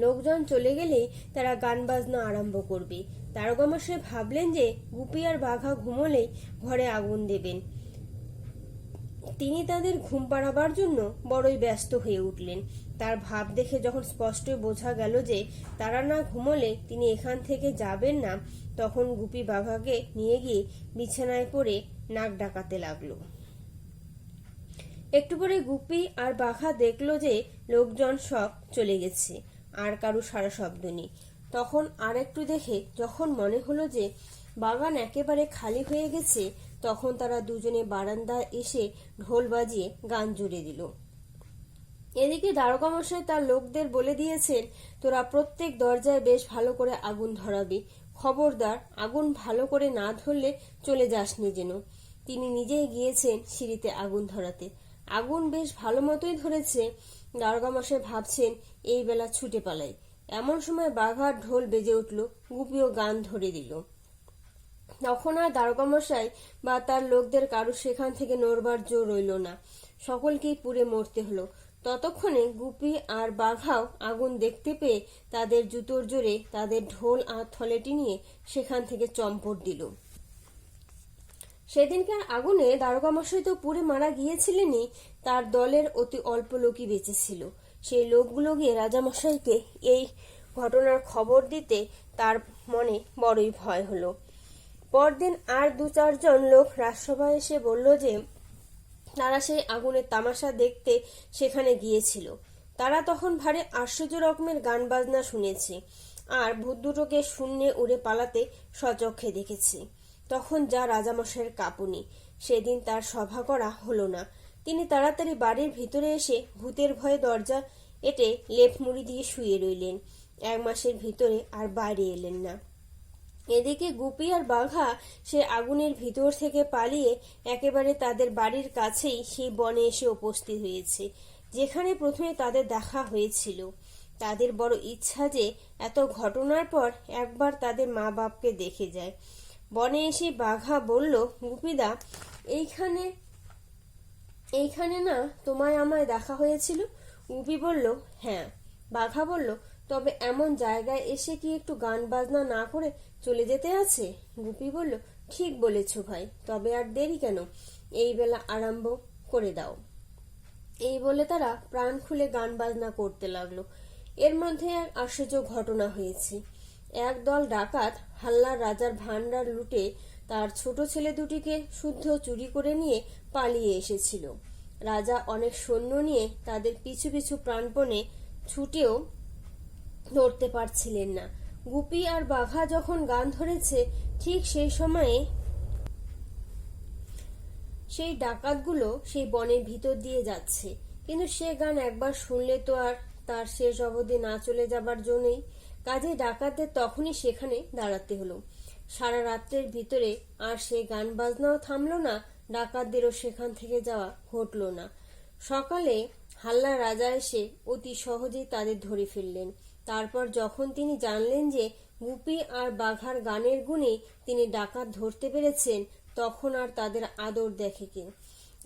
লোকজন চলে গেলেই তারা গান বাজনা আরম্ভ করবে। দারোগামশাই ভাবলেন যে গুপি আর বাঘা ঘুমোলেই ঘরে আগুন দেবেন। তিনি তাদের ঘুম পাড়াবার জন্য বড়ই ব্যস্ত হয়ে উঠলেন। তার ভাব দেখে যখন স্পষ্টই বোঝা গেল যে তারা না ঘুমোলে তিনি এখান থেকে যাবেন না, তখন গুপি বাঘাকে নিয়ে গিয়ে বিছানায় পড়ে নাক ডাকাতে লাগলো। একটু পরে গুপি আর বাঘা দেখলো যে লোকজন সব চলে গেছে, আর কারো সারা শব্দ নেই। তখন আর একটু দেখে যখন মনে হলো যে বাগান একেবারে খালি হয়ে গেছে, তখন তারা দুজনে বারান্দায় এসে ঢোল বাজিয়ে গান জুড়ে দিল। এদিকে দারোগামশাই তার লোকদের বলে দিয়েছেন, তোরা প্রত্যেক দরজায় বেশ ভালো করে আগুন ধরাবি। খবরদার, আগুন ভালো করে না ধরলে চলে যাসনি যেন। তিনি নিজেই গিয়েছেন সিঁড়িতে আগুন ধরাতে। আগুন বেশ ভালো মতোই ধরেছে। দারোগামশাই ভাবছেন এই বেলা ছুটে পালাই। এমন সময় বাঘার ঢোল বেজে উঠল, গুপিও গান ধরে দিল। তখন আর দারোগামশাই বা তার লোকদের কারো সেখান থেকে নড়বার জো রইল না। সকলকেই পুড়ে মরতে হলো। ততক্ষণে গুপি আর বাঘাও আগুন দেখতে পেয়ে তাদের জুতোর জোরে তাদের ঢোল আর থলেটি নিয়ে সেখান থেকে চম্পট দিল। সেদিনকার আগুনে দারোগা মশাই তো পুড়ে মারা গিয়েছিলেনই, তার দলের অতি অল্প লোকই বেঁচেছিল। সেই লোকগুলো গিয়ে রাজামশাইকে এই ঘটনার খবর দিতে তার মনে বড়ই ভয় হলো। পরদিন আর 2-4 জন লোক রাজসভায় এসে বলল যে তারা সেই আগুনের তামাশা দেখতে সেখানে গিয়েছিল। তারা তখন ভারী আশ্চর্য রকমের গান বাজনা শুনেছে আর ভূত দুটোকে শূন্যে উড়ে পালাতে সচক্ষে দেখেছে। তখন যা রাজামশাইয়ের কাঁপুনি, সেদিন তার সভা করা হলো না। তিনি তাড়াতাড়ি বাড়ির ভিতরে এসে ভূতের ভয়ে দরজা এঁটে লেপ মুড়ি দিয়ে শুয়ে রইলেন। 1 মাসের ভিতরে আর বাইরে এলেন না। এদিকে গুপি আর বাঘা সে আগুনের ভিতর থেকে পালিয়ে একেবারে তাদের বাড়ির কাছেই সেই বনে এসে উপস্থিত হয়েছে, যেখানে প্রথমে তাদের দেখা হয়েছিল। তাদের বড় ইচ্ছা যে এত ঘটনার পর একবার তাদের মা বাপকে দেখে যায়। বনে এসে বাঘা বলল, গুপিদা, এইখানে না তোমায় আমায় দেখা হয়েছিল? গুপি বলল, হ্যাঁ। বাঘা বলল, তবে এমন জায়গায় এসে কি একটু গান বাজনা না করে চলে যেতে আছে? গুপি বলল, ঠিক বলেছ ভাই, তবে আর দেরি কেন, এই বেলা আরম্ভ করে দাও। এই বলে তারা প্রাণ খুলে গান বাজনা করতে লাগলো। এর মধ্যে এক আশ্চর্য ঘটনা হয়েছে। একদল ডাকাত হাল্লার রাজার ভান্ডার লুটে তার ছোট ছেলে দুটিকে শুদ্ধ চুরি করে নিয়ে পালিয়ে এসেছিল। রাজা অনেক সৈন্য নিয়ে তাদের পিছু পিছু প্রাণপণে ছুটেও ধরতে পারছিলেন না। গুপি আর বাঘা যখন গান ধরেছে, ঠিক সেই সময়ে সেই ডাকাতগুলো সেই বনের ভিতর দিয়ে যাচ্ছে। কিন্তু সে গান একবার শুনলে তো আর তার শেষ অবধি না চলে যাবার জন্যই। কাজে ডাকাতদের তখনই সেখানে দাঁড়াতে হলো। সারা রাত্রের ভিতরে আর সে গান বাজনাও থামলো না, ডাকাতদেরও সেখান থেকে যাওয়া ঘটল না। সকালে হাল্লা রাজা এসে অতি সহজেই তাদের ধরে ফেললেন। তারপর যখন তিনি জানলেন যে গুপি আর বাঘার গানের গুণে তিনি ডাকাত ধরতে পেরেছেন, তখন আর তাদের আদর দেখে কে।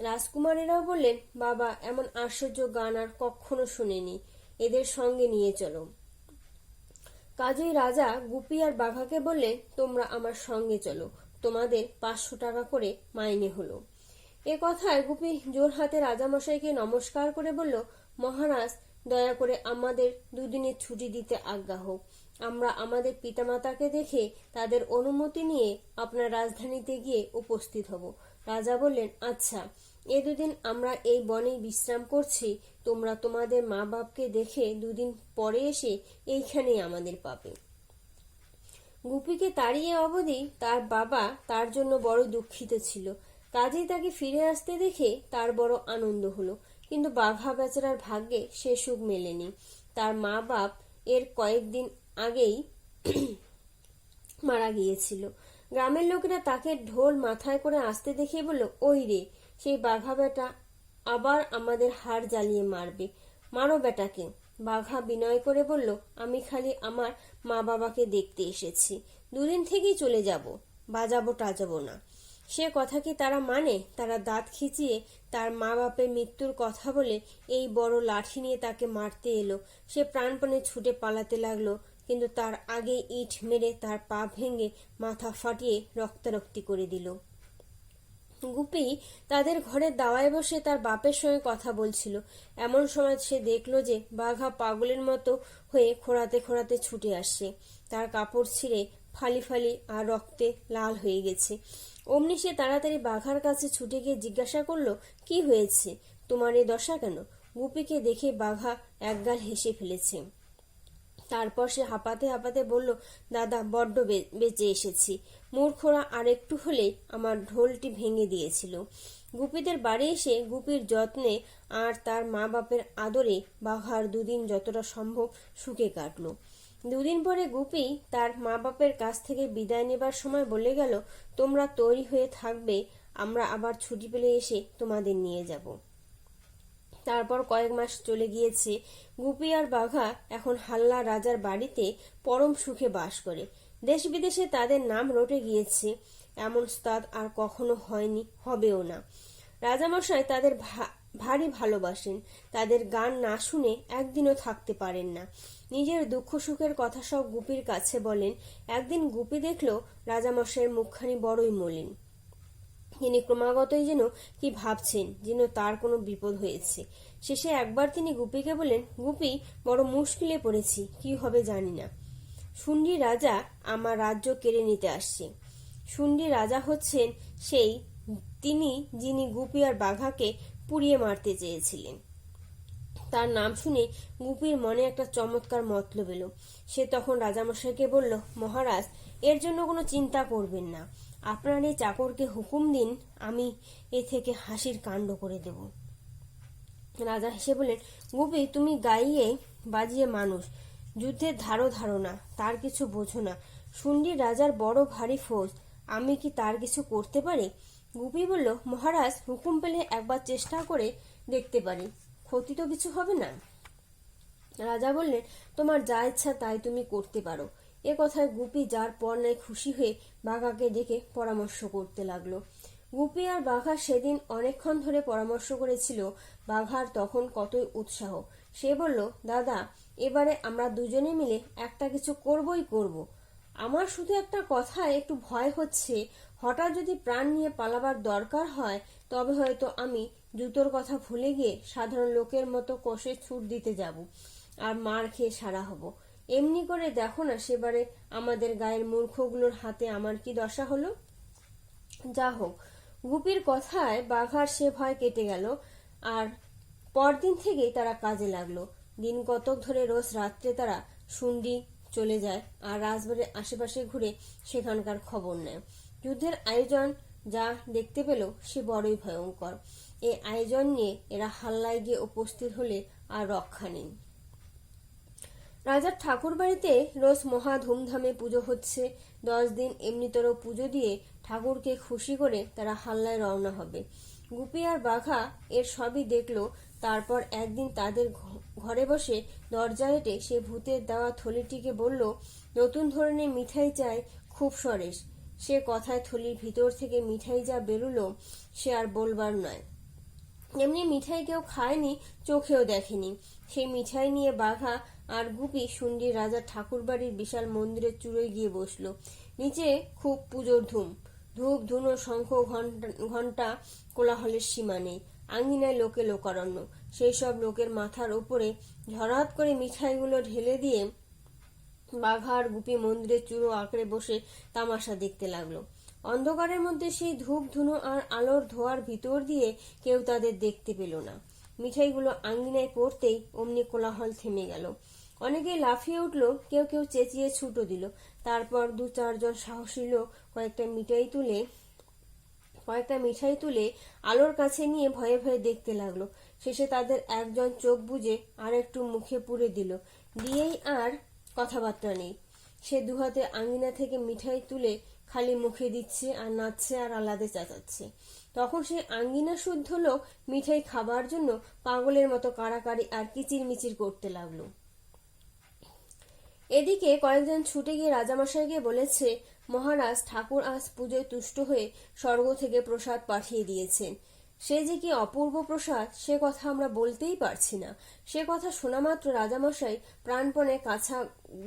রাজকুমারেরাও বললেন, বাবা, এমন আশ্চর্য গান আর কখনো শুনেনি, এদের সঙ্গে নিয়ে চলো। কাজেই রাজা গুপি আর বাঘাকে বললেন, তোমরা আমার সঙ্গে চলো, তোমাদের 500 টাকা করে মাইনে হলো। এ কথায় গুপি জোর হাতে রাজামশাইকে নমস্কার করে বলল, মহারাজ, দয়া করে আমাদের 2 দিনের ছুটি দিতে আজ্ঞা হোক। আমরা আমাদের পিতামাতাকে দেখে তাদের অনুমতি নিয়ে আপনার রাজধানীতে গিয়ে উপস্থিত হব। রাজা বললেন, আচ্ছা, এ 2 দিন আমরা এই বনেই বিশ্রাম করছি। তোমরা তোমাদের মা বাপকে দেখে 2 দিন পরে এসে এইখানেই আমাদের পাবে। গুপিকে তাড়িয়ে অবধি তার বাবা তার জন্য বড় দুঃখিত ছিল। কাজেই তাকে ফিরে আসতে দেখে তার বড় আনন্দ হলো। কিন্তু বাঘা বেচারার ভাগ্যে সে সুখ মেলেনি। তার মা বাপ এর কয়েকদিন আগেই মারা গিয়েছিল। গ্রামের লোকেরা তাকে ঢোল মাথায় করে আসতে দেখে বলল, ওই রে, সেই বাঘা বেটা আবার আমাদের হাড় জ্বালিয়ে মারবে, মারো বেটাকে। বাঘা বিনয় করে বলল, আমি খালি আমার মা বাবাকে দেখতে এসেছি, 2 দিন থেকেই চলে যাব, বাজাবো টাজাবো না। সে কথা কি তারা মানে? তারা দাঁত খিচিয়ে তার মা বাপের মৃত্যুর কথা বলে এই বড় লাঠি নিয়ে তাকে মারতে এলো। সে প্রাণপণে ছুটে পালাতে লাগলো, কিন্তু তার আগে ইট মেরে তার পা ভেঙে মাথা ফাটিয়ে রক্তারক্তি করে দিল। গুপি তাদের ঘরের দাওয়ায় বসে তার বাপের সঙ্গে কথা বলছিল। এমন সময় সে দেখলো যে বাঘা পাগলের মতো হয়ে খোঁড়াতে খোঁড়াতে ছুটে আসছে। তার কাপড় ছিঁড়ে ফালি ফালি আর রক্তে লাল হয়ে গেছে। অমনি সে তাড়াতাড়ি বাঘার কাছে ছুটে গিয়ে জিজ্ঞাসা করলো, কি হয়েছে, তোমার এ দশা কেন? গুপিকে দেখে বাঘা একগাল হেসে ফেলেছে। তারপর সে হাঁপাতে হাঁপাতে বলল, দাদা, বড্ড বেঁচে এসেছি। মূর্খরা আর একটু হলে আমার ঢোলটি ভেঙে দিয়েছিল। গুপিদের বাড়ি এসে গুপির যত্নে আর তার মা বাপের আদরে বাঘার 2 দিন যতটা সম্ভব সুখে কাটলো। 2 দিন পরে গুপি তার মা বাপের কাছ থেকে বিদায় নেবার সময় বলে গেল, তোমরা তৈরি হয়ে থাকবে, আমরা আবার ছুটি পেলে এসে তোমাদের নিয়ে যাব। তারপর কয়েক মাস চলে গিয়েছে। গুপি আর বাঘা এখন হাল্লা রাজার বাড়িতে পরম সুখে বাস করে। দেশ বিদেশে তাদের নাম রটে গিয়েছে। এমন স্তাদ আর কখনো হয়নি, হবেও না। রাজামশাই তাদের ভারী ভালোবাসেন। তাদের গান না শুনে একদিনও থাকতে পারেন না। নিজের দুঃখ সুখের কথা সব গুপির কাছে বলেন। একদিন গুপি দেখল রাজামশাইয়ের মুখখানি বড়ই মলিন। তিনি ক্রমাগতই যেন কি ভাবছেন, যেন তার কোনো বিপদ হয়েছে। শেষে একবার তিনি গুপিকে বলেন, গুপি, বড় মুশকিলে পড়েছি, কি হবে জানি না। শুন্ডি রাজা আমার রাজ্য কেড়ে নিতে আসছে। শুন্ডি রাজা হচ্ছেন সেই তিনি যিনি গুপি আর বাঘাকে পুড়িয়ে মারতে চেয়েছিলেন। তার নাম শুনে গুপির মনে একটা চমৎকার মতলব এলো। সে তখন রাজামশাইকে বলল, মহারাজ, এর জন্য কোনো চিন্তা করবেন না। আপনার এই চাকরকে হুকুম দিন, আমি এ থেকে হাসির কাণ্ড করে দেব। রাজা হেসে বললেন, গুপি, তুমি গাইয়ে বাজিয়ে মানুষ, যুদ্ধের ধারণা তার কিছু বোঝো না। শুন্ডি রাজার বড় ভারী ফৌজ, আমি কি তার কিছু করতে পারি? গুপি বলল, মহারাজ, হুকুম পেলে একবার চেষ্টা করে দেখতে পারি, ক্ষতি তো কিছু হবে না। রাজা বললেন, তোমার যা ইচ্ছা তাই তুমি করতে পারো। এ কথায় গুপি যার পর নাই খুশি হয়ে বাঘাকে ডেকে পরামর্শ করতে লাগলো। গুপি আর বাঘা সেদিন অনেকক্ষণ ধরে পরামর্শ করেছিল। বাঘার তখন কতই উৎসাহ। সে বলল, দাদা, এবারে আমরা দুজনে মিলে একটা কিছু করবই করব। আমার শুধু একটা কথায় একটু ভয় হচ্ছে, হঠাৎ যদি প্রাণ নিয়ে পালাবার দরকার হয় তবে হয়তো আমি জুতোর কথা ভুলে গিয়ে সাধারণ লোকের মতো কষে ছুট দিতে যাব আর মার খেয়ে সারা হব। এমনি করে দেখো না সেবারে আমাদের গায়ের মূর্খগুলোর হাতে আমার কি দশা হলো। যা হোক, গুপির কথায় বাঘার সে ভয় কেটে গেল। আর পরদিন থেকেই তারা কাজে লাগলো। দিন কতক ধরে রোজ রাত্রে তারা শুন্ডি চলে যায় আর রাজবাড়ির আশেপাশে ঘুরে সেখানকার খবর নেয়। যুদ্ধের আয়োজন যা দেখতে পেল সে বড়ই ভয়ঙ্কর। এই আয়োজন নিয়ে এরা হাল্লায় গিয়ে উপস্থিত হলে আর রক্ষা নেই। রাজার ঠাকুর বাড়িতে রোজ মহা ধুমধামে পুজো হচ্ছে। 10 দিন এমনিতর পুজো দিয়ে ঠাকুরকে খুশি করে তারা হাল্লায় রওনা হবে। গুপি আর বাঘা এর সবই দেখলো। তারপর একদিন তাদের ঘরে বসে দরজা এঁটে সে ভূতের দেওয়া থলিটিকে বলল, নতুন ধরনের মিঠাই চাই, খুব সরেস। সে কথায় থলির ভিতর থেকে মিঠাই যা বেরুলো সে আর বলবার নয়। এমনি মিঠাই কেউ খায়নি, চোখেও দেখেনি। সেই মিঠাই নিয়ে বাঘা আর গুপি শুন্ডি রাজার ঠাকুর বাড়ির বিশাল মন্দিরের চূড়োয় গিয়ে বসলো। নিচে খুব পুজোর ধুম, ধূপ ধুনো শঙ্খ ঘণ্টা কোলাহলের সীমা নেই। আঙ্গিনায় লোকে লোকারণ্য। সেই সব লোকের মাথার ওপরে ঝরাত করে মিঠাইগুলো ঢেলে দিয়ে বাঘা আর গুপি মন্দিরের চূড়ো আঁকড়ে বসে তামাশা দেখতে লাগলো। অন্ধকারের মধ্যে সেই ধূপ ধুনো আর আলোর ধোয়ার ভিতর দিয়ে কেউ তাদের দেখতে পেল না। মিঠাইগুলো আঙ্গিনায় পড়তেই অমনি কোলাহল থেমে গেল। অনেকেই লাফিয়ে উঠলো, কেউ কেউ চেঁচিয়ে ছুটো দিল। তারপর 2-4 জন সাহসী লোক কয়েকটা মিঠাই তুলে আলোর কাছে নিয়ে ভয়ে ভয়ে দেখতে লাগলো। শেষে তাদের একজন চোখ বুজে আর একটু মুখে পুরে দিল, দিয়েই আর কথাবার্তা নেই। সে দুহাতে আঙ্গিনা থেকে মিঠাই তুলে খালি মুখে দিচ্ছে আর নাচছে আর আলাদে চাচাচ্ছে। তখন সে আঙ্গিনা শুদ্ধ লোক মিঠাই খাবার জন্য পাগলের মতো কাড়াকাড়ি আর কিচির মিচির করতে লাগলো। এদিকে কয়েকজন ছুটে গিয়ে রাজামশাইকে বলেছে, মহারাজ, ঠাকুর আজ পুজোয় তুষ্ট হয়ে স্বর্গ থেকে প্রসাদ পাঠিয়ে দিয়েছেন। সে যে কি অপূর্ব প্রসাদ সে কথা আমরা বলতেই পারছি না। সে কথা শোনা মাত্র রাজামশাই প্রাণপণে কাছা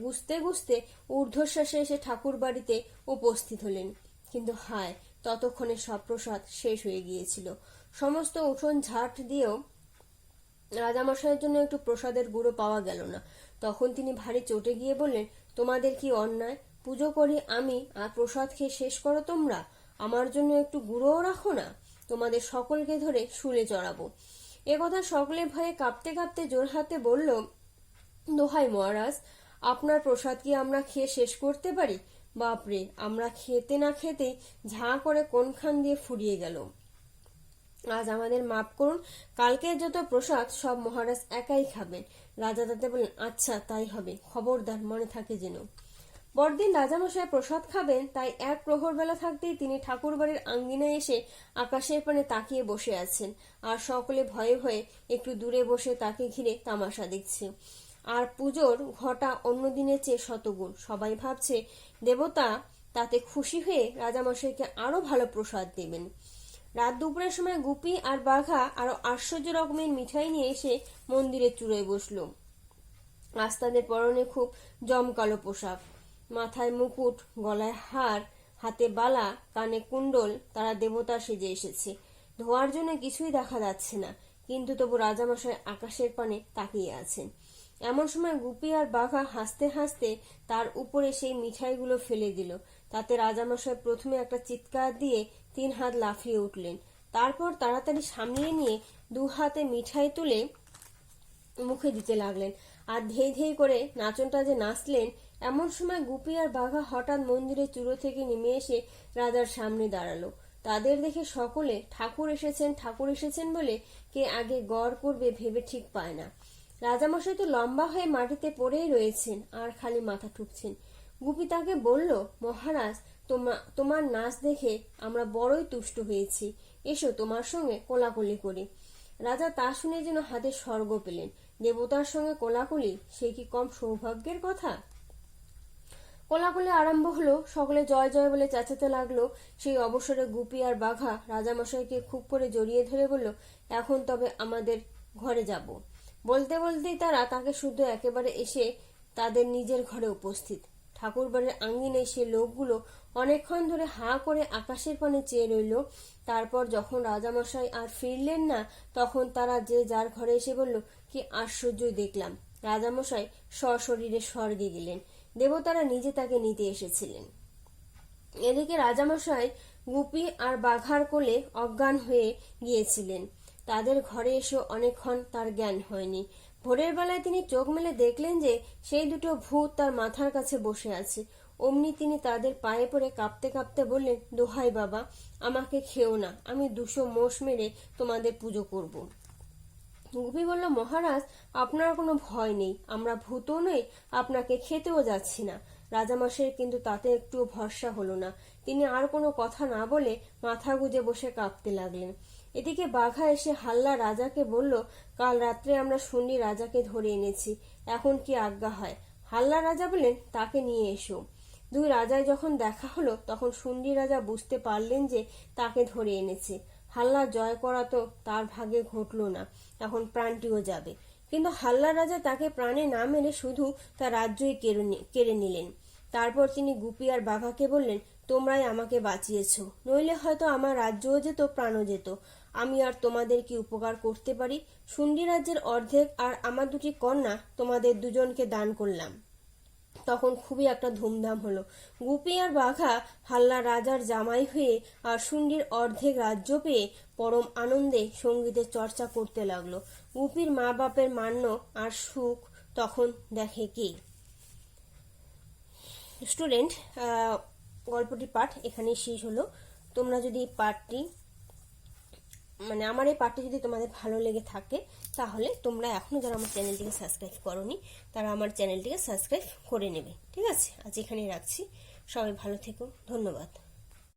গুছতে গুছতে ঊর্ধ্বশ্বাসে এসে ঠাকুর বাড়িতে উপস্থিত হলেন। কিন্তু হায়, ততক্ষণে সব প্রসাদ শেষ হয়ে গিয়েছিল। সমস্ত উঠোন ঝাঁট দিয়েও রাজামশাইয়ের জন্য একটু প্রসাদের গুঁড়ো পাওয়া গেল না। তখন তিনি ভারী চটে গিয়ে বললেন, তোমাদের কি অন্যায়? পুজো করি আমি আর প্রসাদ খেয়ে শেষ করো তোমরা? আমার জন্য একটু গুঁড়োও রাখো না? তোমাদের সকলকে ধরে শুলে চড়াবো। একথা সকলে ভয়ে কাঁপতে কাঁপতে জোরহাতে বলল, দোহাই মহারাজ, আপনার প্রসাদ কি আমরা খেয়ে শেষ করতে পারি? বাপরে, আমরা খেতে না খেতেই ঝাঁ করে কোনখান দিয়ে ফুরিয়ে গেল। আজ আমাদের মাফ করুন, কালকের যত প্রসাদ সব মহারাজ একাই খাবেন। রাজা তাতে বললেন, আচ্ছা তাই হবে, খবরদার মনে থাকে যেন। পরদিন রাজামশাই প্রসাদ খাবেন, তাই এক প্রহর বেলা থাকতেই তিনি ঠাকুর বাড়ির আঙ্গিনায় এসে আকাশের পানে তাকিয়ে বসে আছেন। আর সকলে ভয়ে ভয়ে একটু দূরে বসে তাকে ঘিরে তামাশা দেখছে। আর পুজোর ঘটা অন্য দিনের চেয়ে শতগুণ। সবাই ভাবছে দেবতা তাতে খুশি হয়ে রাজামশাইকে আরো ভালো প্রসাদ দেবেন। রাত দুপুরের সময় গুপি আর বাঘা আরো আশ্চর্য রকমের মিঠাই নিয়ে এসে মন্দিরের চূড়োয় বসলো। আজ তাদের পরনে খুব জমকালো পোশাক, মাথায় মুকুট, গলায় হার, হাতে বালা, কানে কুণ্ডল। তারা দেবতা সেজে এসেছে। ধোয়ার জন্য কিছুই দেখা যাচ্ছে না, কিন্তু তবু রাজামশাই আকাশের পানে তাকিয়ে আছেন। এমন সময় গুপি আর বাঘা হাসতে হাসতে তার উপরে সেই মিঠাইগুলো ফেলে দিল। তাতে রাজামশাই প্রথমে একটা চিৎকার দিয়ে 3 হাত লাফিয়ে উঠলেন। তারপর তাড়াতাড়ি সামলিয়ে নিয়ে 2 হাতে মিঠাই তুলে মুখে দিতে লাগলেন আর ধেই ধেই করে নাচনটা যে নাচলেন। এমন সময় গুপি আর বাঘা হঠাৎ মন্দিরের চূড়ো থেকে নেমে এসে রাজার সামনে দাঁড়ালো। তাদের দেখে সকলে ঠাকুর এসেছেন বলে কে আগে গড় করবে ভেবে ঠিক পায় না। রাজামশাই তো লম্বা হয়ে মাটিতে পড়েই রয়েছেন আর খালি মাথা ঠুকছেন। গুপি তাকে বলল, মহারাজ, তোমার নাচ দেখে আমরা বড়ই তুষ্ট হয়েছি। এসো তোমার সঙ্গে কোলাকুলি করি। রাজা তা শুনে যেন হাতে স্বর্গ পেলেন। দেবতার সঙ্গে কোলাকুলি, সে কি কম সৌভাগ্যের কথা? কোলাকুলি আরম্ভ হলো। সকলে জয় জয় বলে চেঁচাতে লাগলো। সেই অবসরে গুপি আর বাঘা রাজামশাইকে খুব করে জড়িয়ে ধরে বলল, এখন তবে আমাদের ঘরে যাব। বলতে বলতেই তারা তাকে শুদ্ধ একেবারে এসে তাদের নিজের ঘরে উপস্থিত। ঠাকুরবাড়ির আঙ্গিনে সে লোকগুলো অনেকক্ষণ ধরে হাঁ করে আকাশের পানে চেয়ে রইল। তারপর যখন রাজামশাই আর ফিরলেন না, তখন তারা যে যার ঘরে এসে বলল, কি আশ্চর্যই দেখলাম, রাজামশাই সশরীরে স্বর্গে গেলেন। দেবতারা নিজে তাকে নিতে এসেছিলেন। এদিকে রাজামশাই গুপি আর বাঘার কোলে অজ্ঞান হয়ে গিয়েছিলেন। তাদের ঘরে এসে অনেকক্ষণ তার জ্ঞান হয়নি। ভোরের বেলায় তিনি চোখ মেলে দেখলেন যে সেই দুটো ভূত তার মাথার কাছে বসে আছে। অমনি তিনি তাদের পায়ে পড়ে কাঁপতে কাঁপতে বললেন, দোহাই বাবা, আমাকে খেও না, আমি 200 মোষ মেরে তোমাদের পুজো করব। গুপি বলল, মহারাজ, আপনার কোনো ভয় নেই, আমরা ভূতও নই, আপনাকে খেতেও যাচ্ছি না। রাজামশাইয়ের কিন্তু তাতে একটুও ভরসা হলো না। তিনি আর কোনো কথা না বলে মাথা গুজে বসে কাঁপতে লাগলেন। এদিকে বাঘা এসে হাল্লা রাজাকে বলল, কাল রাত্রে আমরা শুনি রাজাকে ধরে এনেছি, এখন কি আজ্ঞা হয়? হাল্লা রাজা বলেন, তাকে নিয়ে এসো। 2 রাজায় যখন দেখা হলো, তখন শুন্ডি রাজা বুঝতে পারলেন যে তাকে ধরে এনেছে। হাল্লা জয় করা তো তার ভাগে ঘটল না, এখন প্রাণটিও যাবে। কিন্তু হাল্লা রাজা তাকে প্রাণে না মেরে শুধু তার রাজ্যই কেড়ে নিলেন। তারপর তিনি গুপি আর বাঘাকে বললেন, তোমরাই আমাকে বাঁচিয়েছ, নইলে হয়তো আমার রাজ্যও যেত, প্রাণও যেত। আমি আর তোমাদের কি উপকার করতে পারি? শুন্ডি রাজ্যের অর্ধেক আর আমার 2টি কন্যা তোমাদের 2জনকে দান করলাম। তখন খুবই একটা ধুমধাম হলো। গুপি আর বাঘা হাল্লা রাজার জামাই হয়ে আর শুন্ডির অর্ধেক রাজ্য পেয়ে পরম আনন্দে সঙ্গীতের চর্চা করতে লাগলো। গুপির মা বাপের মান্য আর সুখ তখন দেখে কি। স্টুডেন্ট, গল্পটি পাঠ এখানেই শেষ হলো। তোমরা যদি পাঠটি আমার এই পাঠটি যদি তোমাদের ভালো লেগে থাকে, তাহলে তোমরা এখনো যারা আমার চ্যানেলটিকে সাবস্ক্রাইব করোনি, তারা আমার চ্যানেলটিকে সাবস্ক্রাইব করে নেবে। ঠিক আছে, আজ এখানেই রাখছি। সবাই ভালো থেকো, ধন্যবাদ।